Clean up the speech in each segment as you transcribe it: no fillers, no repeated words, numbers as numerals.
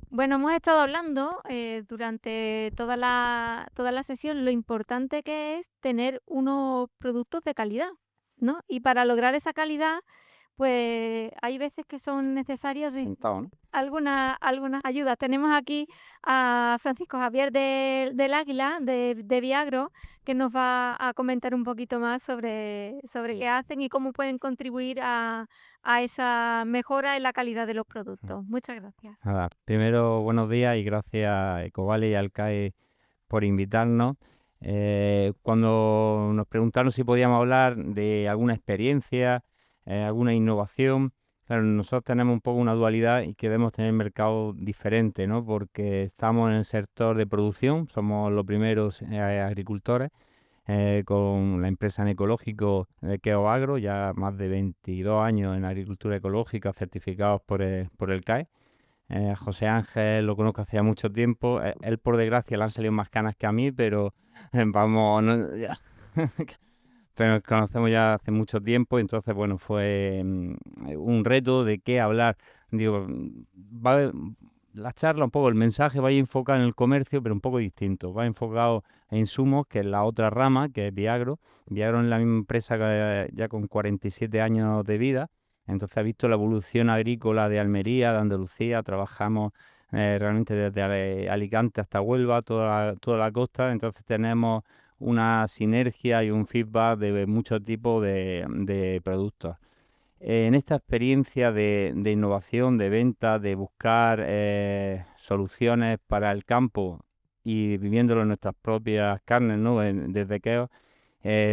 Bueno, hemos estado hablando durante toda la sesión lo importante que es tener unos productos de calidad, ¿no? Y para lograr esa calidad, pues hay veces que son necesarias Sentado, ¿no? algunas ayudas. Tenemos aquí a Francisco Javier del Águila, de Viagro, que nos va a comentar un poquito más sobre qué Sí. hacen y cómo pueden contribuir a esa mejora en la calidad de los Mm. productos. Muchas gracias. Nada, primero buenos días y gracias a Ecovale y al CAE por invitarnos. Cuando nos preguntaron si podíamos hablar de alguna experiencia, alguna innovación, claro, nosotros tenemos un poco una dualidad y queremos tener mercados diferentes, ¿no? Porque estamos en el sector de producción, somos los primeros agricultores, con la empresa en ecológico de Keo Agro, ya más de 22 años en agricultura ecológica certificados por el CAE. José Ángel lo conozco hace ya mucho tiempo. Él, por desgracia, le han salido más canas que a mí, pero vamos, ya. Pero nos conocemos ya hace mucho tiempo, entonces, bueno, fue un reto de qué hablar. Digo, la charla, un poco, el mensaje va a ir enfocado en el comercio, pero un poco distinto. Va enfocado en insumos, que es la otra rama, que es Viagro. Viagro es la misma empresa que ya con 47 años de vida. Entonces ha visto la evolución agrícola de Almería, de Andalucía. Trabajamos realmente desde Alicante hasta Huelva, toda la costa. Entonces tenemos una sinergia y un feedback de muchos tipos de productos. En esta experiencia de innovación, de venta, de buscar soluciones para el campo y viviéndolo en nuestras propias carnes, ¿no? Desde que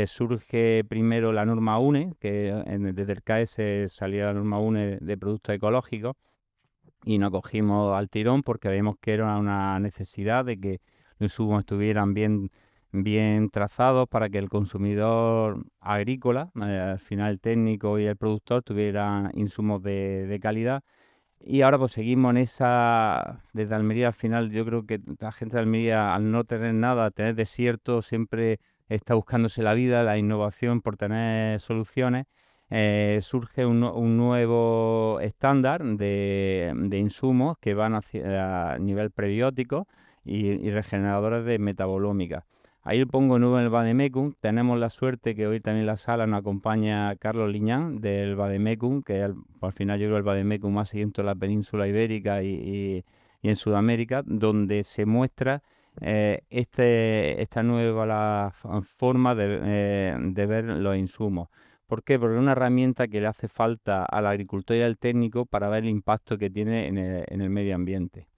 surge primero la norma UNE, que desde el CAES salía la norma UNE de productos ecológicos y nos cogimos al tirón porque vimos que era una necesidad de que los insumos estuvieran bien trazados para que el consumidor agrícola, al final el técnico y el productor, tuvieran insumos de calidad. Y ahora pues seguimos en esa, desde Almería al final, yo creo que la gente de Almería al no tener nada, tener desierto, siempre está buscándose la vida, la innovación por tener soluciones. Surge un nuevo estándar de insumos que van a nivel prebiótico y regeneradores de metabolómica. Ahí lo pongo nuevo en el Vademecum. Tenemos la suerte que hoy también en la sala nos acompaña Carlos Liñán del Vademecum, que es al final yo creo el Vademecum más seguido en toda la península ibérica y en Sudamérica, donde se muestra esta nueva forma de ver los insumos. ¿Por qué? Porque es una herramienta que le hace falta al agricultor y al técnico para ver el impacto que tiene en el medio ambiente.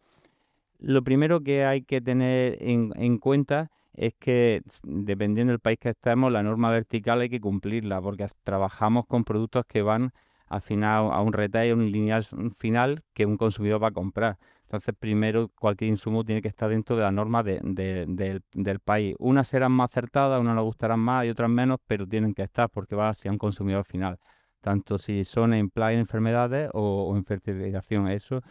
Lo primero que hay que tener en cuenta es que dependiendo del país que estemos, la norma vertical hay que cumplirla porque trabajamos con productos que van al final a un retail, un lineal final que un consumidor va a comprar. Entonces, primero cualquier insumo tiene que estar dentro de la norma del país. Unas serán más acertadas, unas nos gustarán más y otras menos, pero tienen que estar porque va hacia un consumidor final. Tanto si son en plagas y enfermedades o en fertilización. Eso,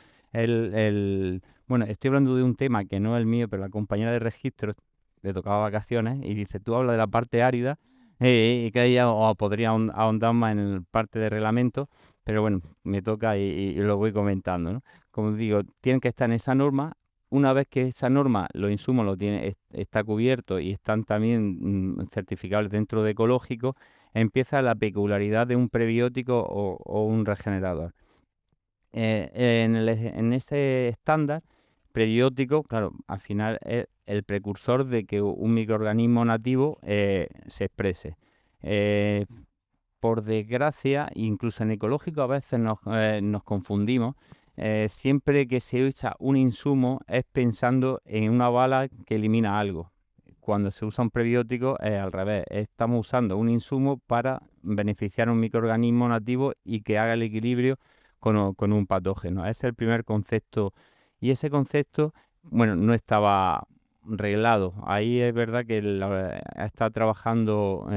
bueno, estoy hablando de un tema que no es el mío, pero la compañera de registro le tocaba vacaciones y dice, tú hablas de la parte árida y que ella podría ahondar más en la parte de reglamento, pero bueno, me toca y lo voy comentando, ¿no? Como digo, tienen que estar en esa norma. Una vez que esa norma, los insumos lo tiene, está cubierto y están también certificables dentro de ecológico, empieza la peculiaridad de un prebiótico o un regenerador. En ese estándar prebiótico, claro, al final es el precursor de que un microorganismo nativo se exprese. Eh, por desgracia, incluso en ecológico a veces nos confundimos. Siempre que se usa un insumo es pensando en una bala que elimina algo. Cuando se usa un prebiótico es al revés. Estamos usando un insumo para beneficiar a un microorganismo nativo y que haga el equilibrio con un patógeno. Ese es el primer concepto. Y ese concepto, bueno, no estaba reglado. Ahí es verdad que está trabajando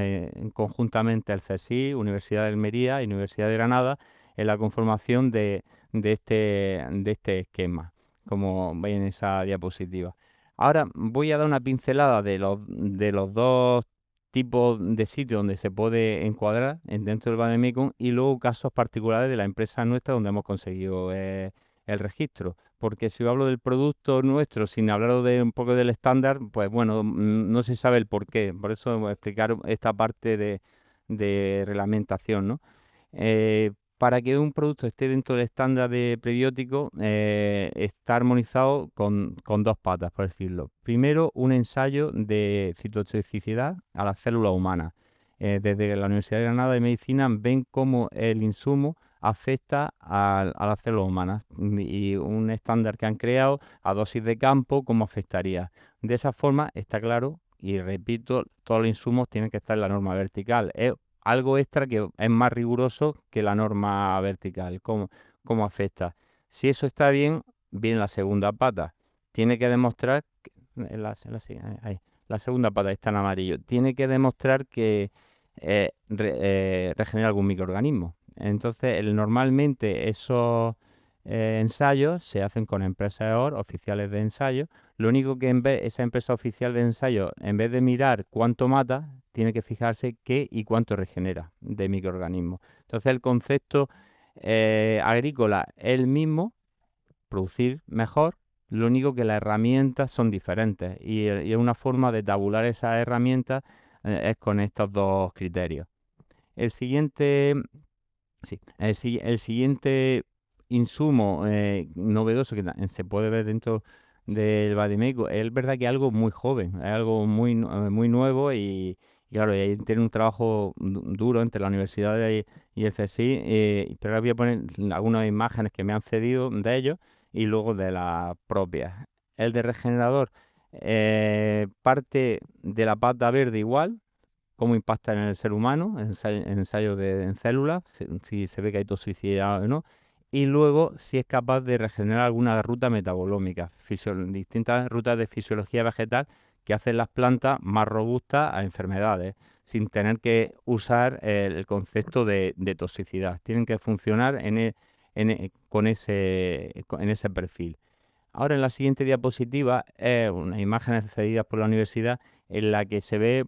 conjuntamente el CSIC, Universidad de Almería y Universidad de Granada en la conformación de este esquema, como veis en esa diapositiva. Ahora voy a dar una pincelada de los dos tipos de sitios donde se puede encuadrar dentro del Vademecum y luego casos particulares de la empresa nuestra donde hemos conseguido el registro. Porque si yo hablo del producto nuestro sin hablar de un poco del estándar, pues bueno, no se sabe el por qué. Por eso voy a explicar esta parte de reglamentación, ¿no? Para que un producto esté dentro del estándar de prebiótico, está armonizado con dos patas, por decirlo. Primero, un ensayo de citotoxicidad a las células humanas. Desde la Universidad de Granada de Medicina ven cómo el insumo afecta a las células humanas y un estándar que han creado a dosis de campo, cómo afectaría. De esa forma está claro, y repito, todos los insumos tienen que estar en la norma vertical. Es algo extra que es más riguroso que la norma vertical. ¿Cómo afecta? Si eso está bien, viene la segunda pata. Tiene que demostrar, la segunda pata está en amarillo, tiene que demostrar que regenera algún microorganismo. Entonces, normalmente esos ensayos se hacen con empresas oficiales de ensayo. Lo único que esa empresa oficial de ensayo, en vez de mirar cuánto mata, tiene que fijarse qué y cuánto regenera de microorganismos. Entonces, el concepto agrícola es el mismo, producir mejor, lo único que las herramientas son diferentes y es una forma de tabular esas herramientas es con estos dos criterios. El siguiente, sí, el siguiente insumo novedoso que se puede ver dentro del Vademécum es verdad que es algo muy joven, es algo muy nuevo y claro, y ahí tiene un trabajo duro entre la universidad y el CSIC, pero ahora voy a poner algunas imágenes que me han cedido de ellos y luego de las propias. El de regenerador parte de la pata verde igual, cómo impacta en el ser humano, ensayo en células, si se ve que hay toxicidad o no, y luego si es capaz de regenerar alguna ruta metabolómica, distintas rutas de fisiología vegetal que hacen las plantas más robustas a enfermedades, sin tener que usar el concepto de toxicidad. Tienen que funcionar con ese perfil. Ahora en la siguiente diapositiva es unas imágenes cedidas por la universidad en la que se ve,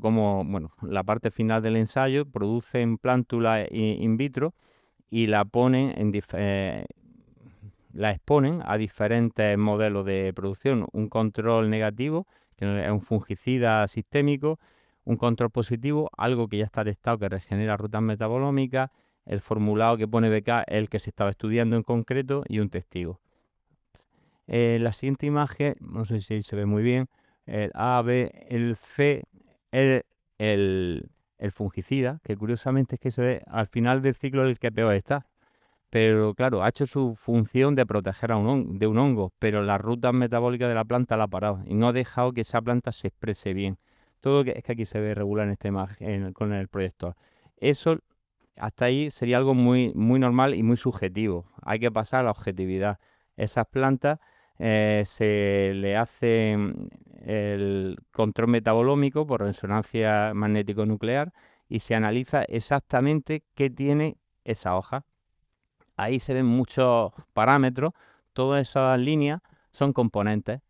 cómo la parte final del ensayo producen plántulas in vitro y la exponen a diferentes modelos de producción. Un control negativo, que es un fungicida sistémico, un control positivo, algo que ya está testado que regenera rutas metabolómicas, el formulado que pone BK es el que se estaba estudiando en concreto y un testigo. La siguiente imagen, no sé si se ve muy bien, el A, B, el C, el fungicida, que curiosamente es que se ve al final del ciclo el que peor está. Pero claro, ha hecho su función de proteger de un hongo, pero las rutas metabólicas de la planta la ha parado y no ha dejado que esa planta se exprese bien. Todo es que aquí se ve regular en esta imagen con el proyector. Eso hasta ahí sería algo muy, muy normal y muy subjetivo. Hay que pasar a la objetividad. Esas plantas se le hace el control metabolómico por resonancia magnético-nuclear y se analiza exactamente qué tiene esa hoja. Ahí se ven muchos parámetros, todas esas líneas son componentes,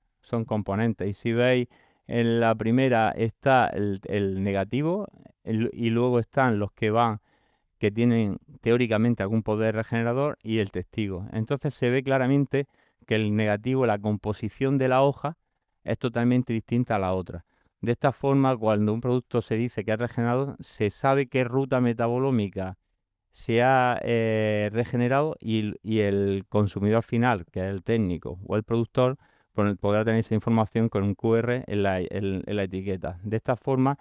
y si veis en la primera está el negativo y luego están los que tienen teóricamente algún poder regenerador y el testigo. Entonces se ve claramente que el negativo, la composición de la hoja, es totalmente distinta a la otra. De esta forma, cuando un producto se dice que es regenerador, se sabe qué ruta metabolómica se ha regenerado y el consumidor final, que es el técnico o el productor, podrá tener esa información con un QR en la etiqueta. De esta forma,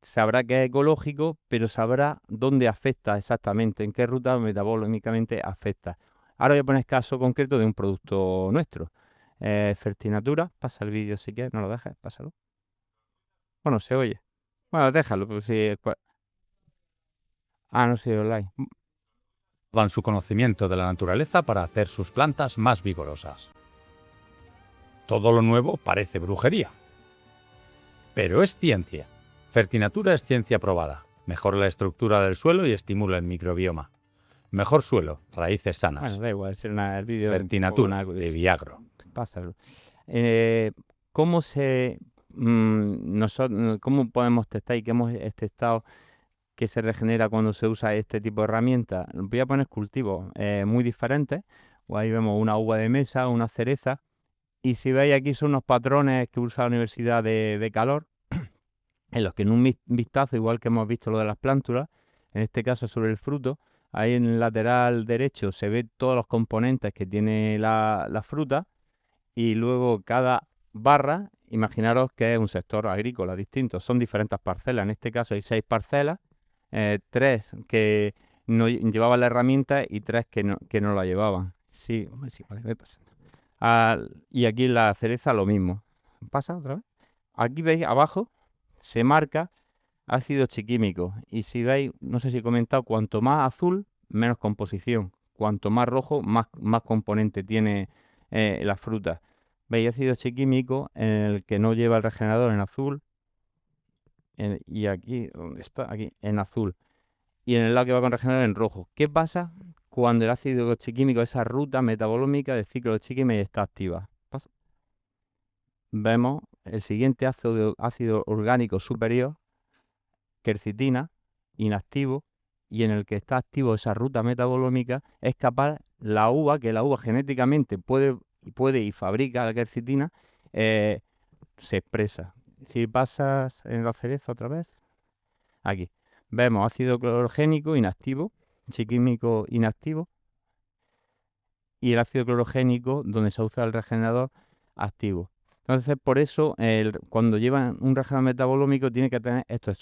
sabrá que es ecológico, pero sabrá dónde afecta exactamente, en qué ruta metabolómicamente afecta. Ahora voy a poner caso concreto de un producto nuestro. Fertinatura, pasa el vídeo si quieres, no lo dejes, pásalo. Bueno, se oye. Bueno, déjalo, pues si... no sé, online. Van su conocimiento de la naturaleza para hacer sus plantas más vigorosas. Todo lo nuevo parece brujería. Pero es ciencia. Fertinatura es ciencia probada. Mejora la estructura del suelo y estimula el microbioma. Mejor suelo, raíces sanas. Bueno, da igual, será el vídeo. Fertinatura, de Viagro. Pásalo. ¿Cómo podemos testar y qué hemos testado que se regenera cuando se usa este tipo de herramientas. Voy a poner cultivos muy diferentes. Ahí vemos una uva de mesa, una cereza. Y si veis aquí son unos patrones que usa la Universidad de Calor, en los que en un vistazo, igual que hemos visto lo de las plántulas, en este caso sobre el fruto, ahí en el lateral derecho se ve todos los componentes que tiene la fruta, y luego cada barra, imaginaros que es un sector agrícola distinto, son diferentes parcelas. En este caso hay 6 parcelas, 3 que no llevaban la herramienta y 3 que no la llevaban. Sí, vale, voy pasando. Y aquí en la cereza lo mismo. ¿Pasa otra vez? Aquí veis abajo se marca ácido chiquímico. Y si veis, no sé si he comentado, cuanto más azul, menos composición. Cuanto más rojo, más componente tiene la fruta. Veis ácido chiquímico en el que no lleva el regenerador en azul. Y aquí, ¿dónde está? Aquí, en azul. Y en el lado que va con regenerador en rojo. ¿Qué pasa cuando el ácido chiquímico, esa ruta metabolómica del ciclo chiquímico, está activa? ¿Pasa? Vemos el siguiente ácido orgánico superior, quercitina, inactivo, y en el que está activo esa ruta metabolómica, es capaz la uva, que la uva genéticamente puede y fabrica la quercitina, se expresa. Si pasas en la cereza otra vez, aquí vemos ácido clorogénico inactivo, chiquímico inactivo, y el ácido clorogénico, donde se usa el regenerador, activo. Entonces, por eso, cuando llevan un regenerador metabolómico, tiene que tener estos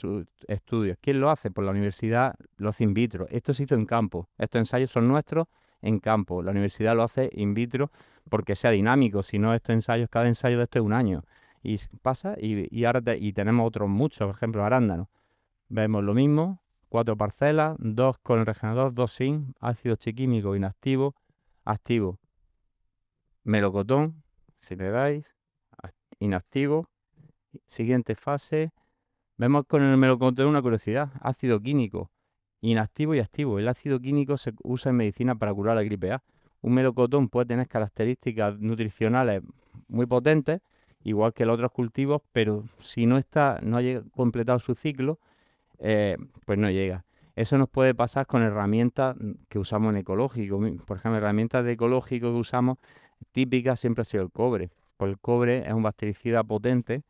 estudios. ¿Quién lo hace? Pues la universidad lo hace in vitro. Esto se hizo en campo. Estos ensayos son nuestros en campo. La universidad lo hace in vitro porque sea dinámico. Si no, estos ensayos, cada ensayo de esto es un año. Y pasa, y ahora tenemos otros muchos, por ejemplo, arándanos. Vemos lo mismo, 4 parcelas, 2 con el regenerador, 2 sin, ácido chiquímico inactivo, activo. Melocotón, si le dais, inactivo. Siguiente fase. Vemos con el melocotón una curiosidad. Ácido químico, inactivo y activo. El ácido químico se usa en medicina para curar la gripe A. Un melocotón puede tener características nutricionales muy potentes, igual que los otros cultivos, pero si no ha completado su ciclo, pues no llega. Eso nos puede pasar con herramientas que usamos en ecológico. Por ejemplo, herramientas de ecológico que usamos típicas siempre ha sido el cobre. Pues el cobre es un bactericida potente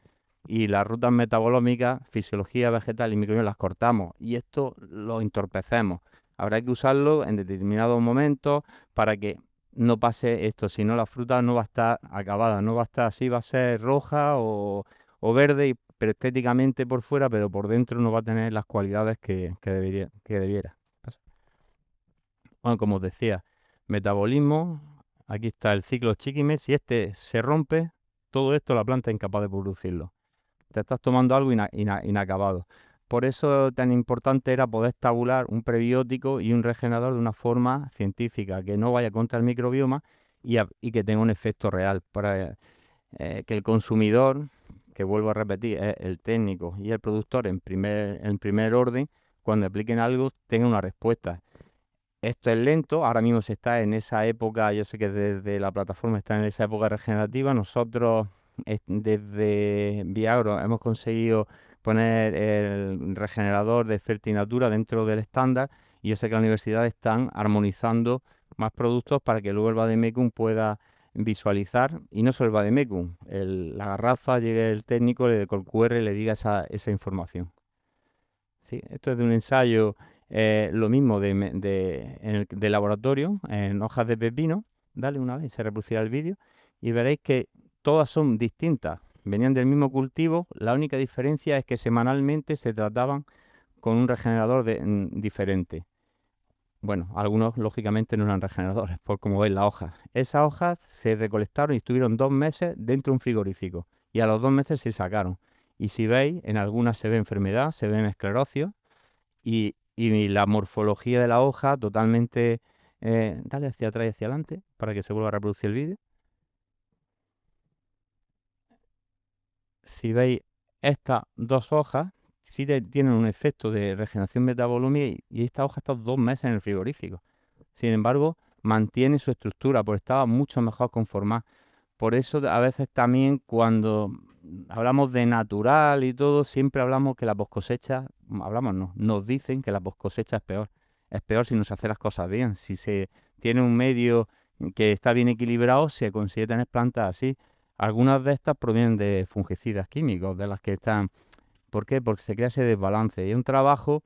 y las rutas metabolómicas, fisiología vegetal y microbioma las cortamos y esto lo entorpecemos. Habrá que usarlo en determinados momentos para que no pase esto, si no la fruta no va a estar acabada, no va a estar así, va a ser roja o verde, pero estéticamente por fuera, pero por dentro no va a tener las cualidades que debiera. Bueno, como os decía, metabolismo, aquí está el ciclo Chiquime. Si este se rompe, todo esto la planta es incapaz de producirlo. Te estás tomando algo inacabado. Por eso tan importante era poder tabular un prebiótico y un regenerador de una forma científica, que no vaya contra el microbioma y que tenga un efecto real, para que el consumidor, que vuelvo a repetir, es el técnico y el productor en primer orden, cuando apliquen algo tenga una respuesta. Esto es lento, ahora mismo se está en esa época, yo sé que desde la plataforma está en esa época regenerativa. Nosotros desde Viagro hemos conseguido poner el regenerador de Fertinatura dentro del estándar, y yo sé que las universidades están armonizando más productos para que luego el Vademecum pueda visualizar, y no solo el Vademecum, la garrafa, llegue el técnico, con el QR le diga esa información. ¿Sí? Esto es de un ensayo, lo mismo de laboratorio, en hojas de pepino. Dale una vez, se reproducirá el vídeo y veréis que todas son distintas. Venían del mismo cultivo, la única diferencia es que semanalmente se trataban con un regenerador diferente. Bueno, algunos lógicamente no eran regeneradores, por como veis la hoja. Esas hojas se recolectaron y estuvieron 2 meses dentro de un frigorífico, y a los 2 meses se sacaron. Y si veis, en algunas se ve enfermedad, se ven esclerosios, y la morfología de la hoja totalmente... dale hacia atrás y hacia adelante para que se vuelva a reproducir el vídeo. Si veis, estas 2 hojas sí tienen un efecto de regeneración metabolómica, y esta hoja está 2 meses en el frigorífico. Sin embargo, mantiene su estructura porque estaba mucho mejor conformada. Por eso a veces también cuando hablamos de natural y todo, siempre hablamos que la poscosecha, hablamos no, nos dicen que la poscosecha es peor. Es peor si no se hacen las cosas bien. Si se tiene un medio que está bien equilibrado, se consigue tener plantas así. Algunas de estas provienen de fungicidas químicos, de las que están... ¿Por qué? Porque se crea ese desbalance. Y es un trabajo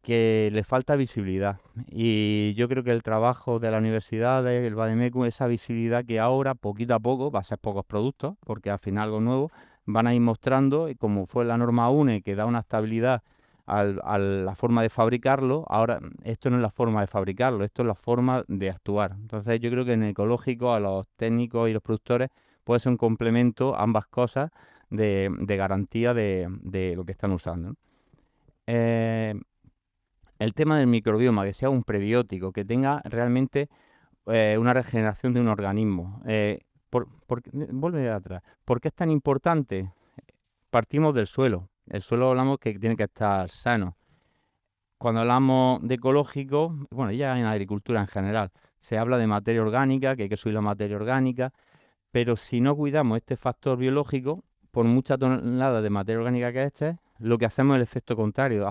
que le falta visibilidad. Y yo creo que el trabajo de la universidad, del Vademécum, esa visibilidad que ahora, poquito a poco, va a ser pocos productos, porque al final algo nuevo, van a ir mostrando, y como fue la norma UNE, que da una estabilidad a la forma de fabricarlo, ahora esto no es la forma de fabricarlo, esto es la forma de actuar. Entonces yo creo que en ecológico a los técnicos y los productores puede ser un complemento, ambas cosas, de garantía de lo que están usando, ¿no? El tema del microbioma, que sea un prebiótico, que tenga realmente una regeneración de un organismo. Vuelve atrás. ¿Por qué es tan importante? Partimos del suelo. El suelo hablamos que tiene que estar sano. Cuando hablamos de ecológico, bueno, ya en la agricultura en general, se habla de materia orgánica, que hay que subir la materia orgánica, pero si no cuidamos este factor biológico, por mucha tonelada de materia orgánica que esté, lo que hacemos es el efecto contrario,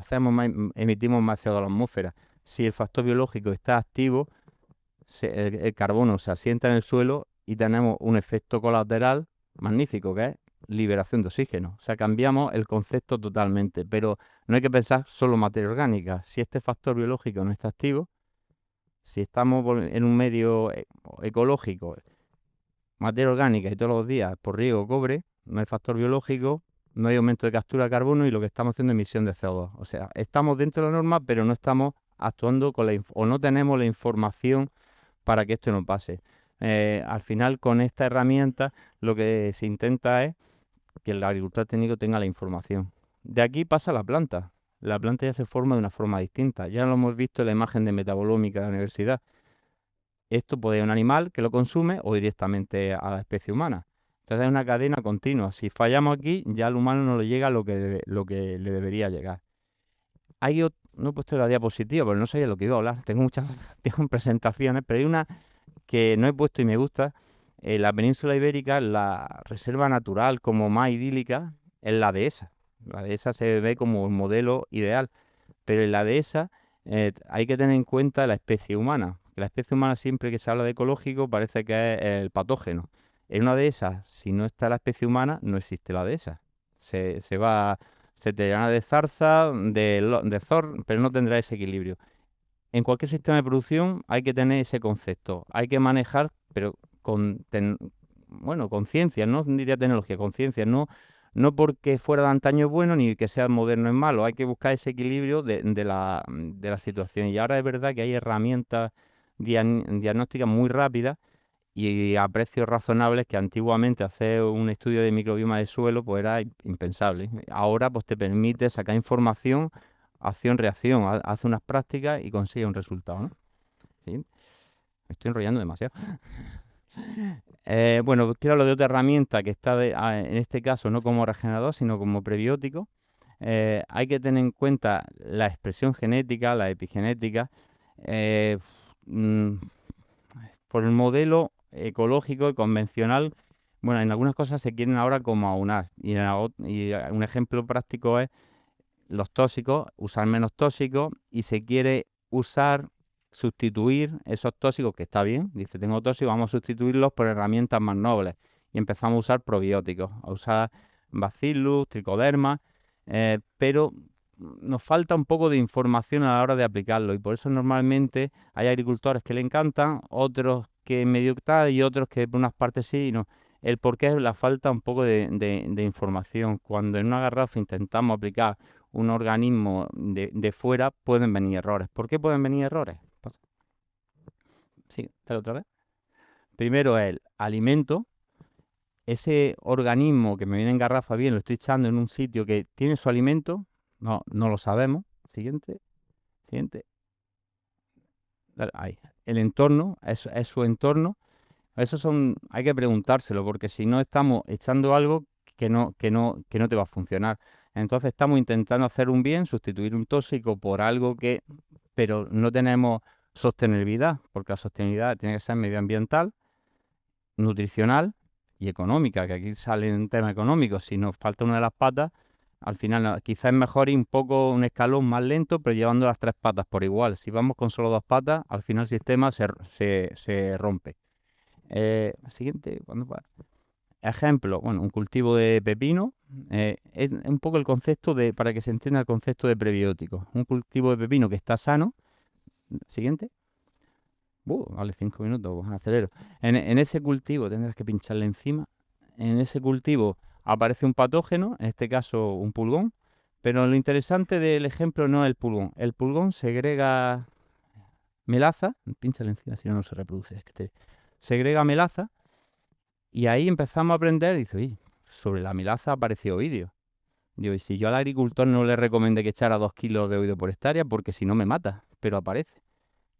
emitimos más CO2 a la atmósfera. Si el factor biológico está activo, el carbono se asienta en el suelo y tenemos un efecto colateral magnífico, que es liberación de oxígeno. O sea, cambiamos el concepto totalmente, pero no hay que pensar solo materia orgánica. Si este factor biológico no está activo, si estamos en un medio ecológico, materia orgánica y todos los días por riego cobre, no hay factor biológico, no hay aumento de captura de carbono y lo que estamos haciendo es emisión de CO2. O sea, estamos dentro de la norma, pero no estamos actuando o no tenemos la información para que esto no pase. Al final, con esta herramienta, lo que se intenta es que el agricultor técnico tenga la información. De aquí pasa la planta. La planta ya se forma de una forma distinta. Ya lo hemos visto en la imagen de metabolómica de la universidad. Esto puede ser un animal que lo consume o directamente a la especie humana. Entonces es una cadena continua. Si fallamos aquí, ya al humano no le llega lo que le debería llegar. No he puesto la diapositiva, pero no sabía lo que iba a hablar. Tengo muchas tengo presentaciones, pero hay una que no he puesto y me gusta. En la península ibérica, la reserva natural como más idílica es la dehesa. La dehesa se ve como el modelo ideal, pero en la dehesa hay que tener en cuenta la especie humana. La especie humana, siempre que se habla de ecológico, parece que es el patógeno. En una dehesa, si no está la especie humana, no existe la dehesa. Se te llena de zarza, de zor, pero no tendrá ese equilibrio. En cualquier sistema de producción hay que tener ese concepto. Hay que manejar, pero con conciencia, no diría tecnología, conciencia, no porque fuera de antaño es bueno ni que sea moderno es malo. Hay que buscar ese equilibrio de la situación. Y ahora es verdad que hay herramientas diagnósticas muy rápidas y a precios razonables, que antiguamente hacer un estudio de microbioma de suelo pues era impensable. Ahora pues te permite sacar información, acción-reacción, hace unas prácticas y consigue un resultado, ¿no? ¿Sí? Me estoy enrollando demasiado. Bueno, quiero hablar de otra herramienta que está en este caso no como regenerador, sino como prebiótico. Hay que tener en cuenta la expresión genética, la epigenética. Por el modelo ecológico y convencional, bueno, en algunas cosas se quieren ahora como aunar. Y un ejemplo práctico es los tóxicos, usar menos tóxicos, y se quiere sustituir esos tóxicos, que está bien, dice, tengo tóxicos, vamos a sustituirlos por herramientas más nobles. Y empezamos a usar probióticos, a usar Bacillus, Trichoderma, pero nos falta un poco de información a la hora de aplicarlo, y por eso normalmente hay agricultores que le encantan, otros que medio tal y otros que por unas partes sí y no. El porqué es la falta un poco de información. Cuando en una garrafa intentamos aplicar un organismo de fuera, pueden venir errores. ¿Por qué pueden venir errores? Sí, dale otra vez. Primero, el alimento. Ese organismo que me viene en garrafa bien, lo estoy echando en un sitio que tiene su alimento. No lo sabemos. Siguiente. Dale, ahí. El entorno, es su entorno. Hay que preguntárselo, porque si no estamos echando algo que no te va a funcionar. Entonces estamos intentando hacer un bien, sustituir un tóxico por algo pero no tenemos sostenibilidad, porque la sostenibilidad tiene que ser medioambiental, nutricional y económica, que aquí sale un tema económico. Si nos falta una de las patas, al final quizás es mejor ir un escalón más lento, pero llevando las 3 patas por igual. Si vamos con solo 2 patas, al final el sistema se rompe. Siguiente, ¿cuándo va? Ejemplo, bueno, un cultivo de pepino. Es un poco el concepto para que se entienda el concepto de prebiótico. Un cultivo de pepino que está sano. Siguiente. Vale, 5 minutos, pues acelero. En ese cultivo tendrás que pincharle encima. En ese cultivo aparece un patógeno, en este caso un pulgón. Pero lo interesante del ejemplo no es el pulgón. El pulgón segrega melaza. Pínchale encima, si no, no se reproduce. Segrega melaza. Y ahí empezamos a aprender. Y dice, oye, sobre la melaza apareció oidio. Digo, y si yo al agricultor no le recomendé que echara 2 kilos de oidio por hectárea, porque si no me mata, pero aparece.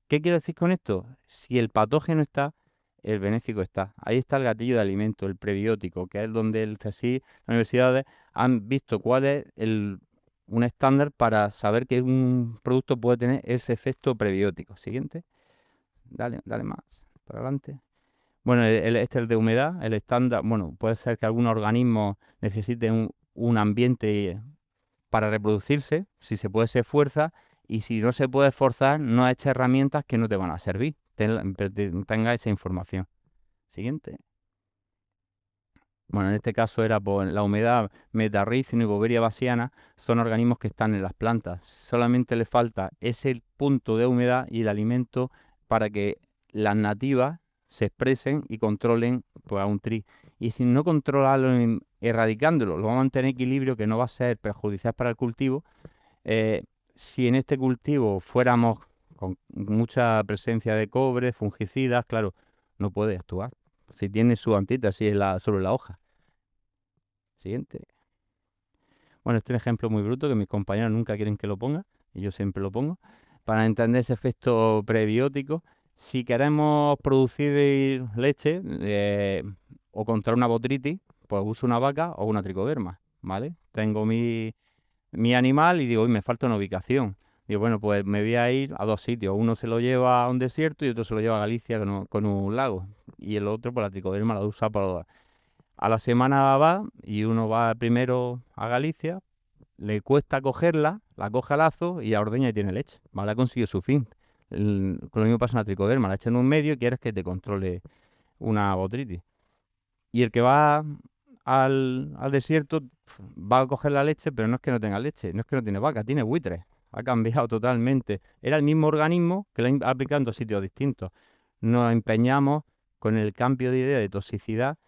¿Qué quiero decir con esto? Si el patógeno está, el benéfico está. Ahí está el gatillo de alimento, el prebiótico, que es donde el CSIC, las universidades han visto cuál es un estándar para saber que un producto puede tener ese efecto prebiótico. Siguiente. Dale más. Para adelante. Bueno, este es el de humedad, el estándar. Bueno, puede ser que algún organismo necesite un ambiente para reproducirse. Si se puede, se esfuerza. Y si no se puede esforzar, no eches herramientas que no te van a servir. Tenga esa información. Siguiente. Bueno, en este caso era por la humedad, metarricino y boveria bassiana, son organismos que están en las plantas. Solamente le falta ese punto de humedad y el alimento para que las nativas se expresen y controlen pues, a un tri. Y si no controlarlo erradicándolo, lo vamos a mantener en equilibrio, que no va a ser perjudicial para el cultivo. Si en este cultivo fuéramos con mucha presencia de cobre, fungicidas, claro, no puede actuar. Si tiene su antítesis sobre la hoja. Siguiente. Bueno, este es un ejemplo muy bruto que mis compañeros nunca quieren que lo ponga, y yo siempre lo pongo. Para entender ese efecto prebiótico, si queremos producir leche o contra una botritis, pues uso una vaca o una tricoderma, ¿vale? Tengo mi animal y digo, hoy me falta una ubicación. Digo, bueno, pues me voy a ir a 2 sitios. Uno se lo lleva a un desierto y otro se lo lleva a Galicia con un lago. Y el otro, pues la tricoderma la usa para... A la semana va y uno va primero a Galicia, le cuesta cogerla, la coge a lazo y a ordeña y tiene leche. ¿Vale? Ha conseguido su fin. Con lo mismo pasa en la tricoderma. La echa en un medio y quieres que te controle una botritis. Y el que va al desierto va a coger la leche, pero no es que no tenga leche, no es que no tiene vaca, tiene buitres. Ha cambiado totalmente. Era el mismo organismo que lo ha aplicado en 2 sitios distintos. Nos empeñamos con el cambio de idea de toxicidad,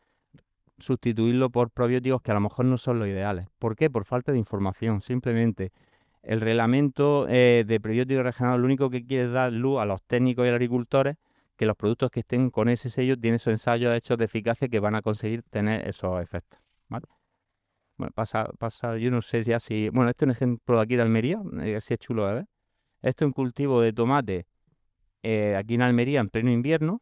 sustituirlo por probióticos que a lo mejor no son los ideales. ¿Por qué? Por falta de información. Simplemente el reglamento de prebióticos regenerados lo único que quiere es dar luz a los técnicos y a los agricultores que los productos que estén con ese sello tienen esos ensayos hechos de eficacia que van a conseguir tener esos efectos. ¿Vale? Bueno, pasa, yo no sé si... Bueno, este es un ejemplo de aquí de Almería, así es chulo de ver. Este es un cultivo de tomate aquí en Almería en pleno invierno.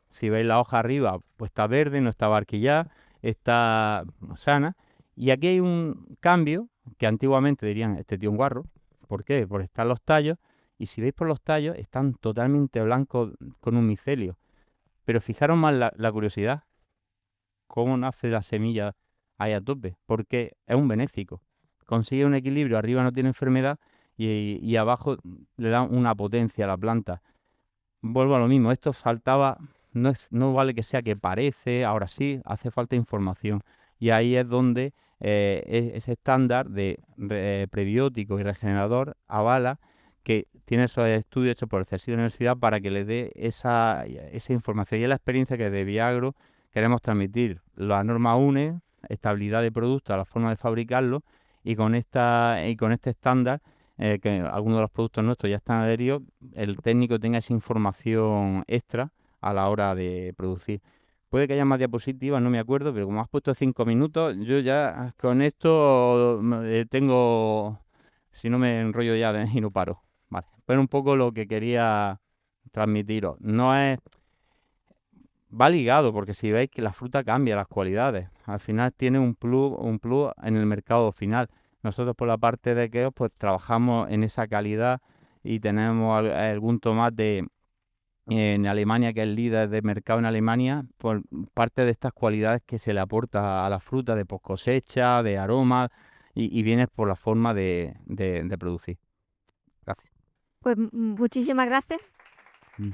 Si veis la hoja arriba, pues está verde, no está barquillada, está sana. Y aquí hay un cambio que antiguamente dirían, este tío un guarro. ¿Por qué? Porque están los tallos. Y si veis por los tallos, están totalmente blancos con un micelio. Pero fijaros más la curiosidad. ¿Cómo nace la semilla ahí a tope? Porque es un benéfico. Consigue un equilibrio, arriba no tiene enfermedad y abajo le da una potencia a la planta. Vuelvo a lo mismo, esto faltaba, no vale que sea que parece, ahora sí, hace falta información. Y ahí es donde ese estándar de prebiótico y regenerador avala que tiene esos estudios hechos por el CSIC de la universidad para que le dé esa información. Y es la experiencia que de Viagro queremos transmitir. La norma UNE, estabilidad de producto, a la forma de fabricarlo, y con este estándar, que algunos de los productos nuestros ya están adheridos, el técnico tenga esa información extra a la hora de producir. Puede que haya más diapositivas, no me acuerdo, pero como has puesto 5 minutos, yo ya con esto tengo, si no me enrollo ya y no paro. Vale, pero un poco lo que quería transmitiros. No es... Va ligado, porque si veis que la fruta cambia las cualidades, al final tiene un plus en el mercado final. Nosotros por la parte de Keos pues trabajamos en esa calidad y tenemos algún tomate en Alemania, que es el líder de mercado en Alemania, por parte de estas cualidades que se le aporta a la fruta de post cosecha, de aroma, y viene por la forma de producir. Gracias. Pues muchísimas gracias. Ujú.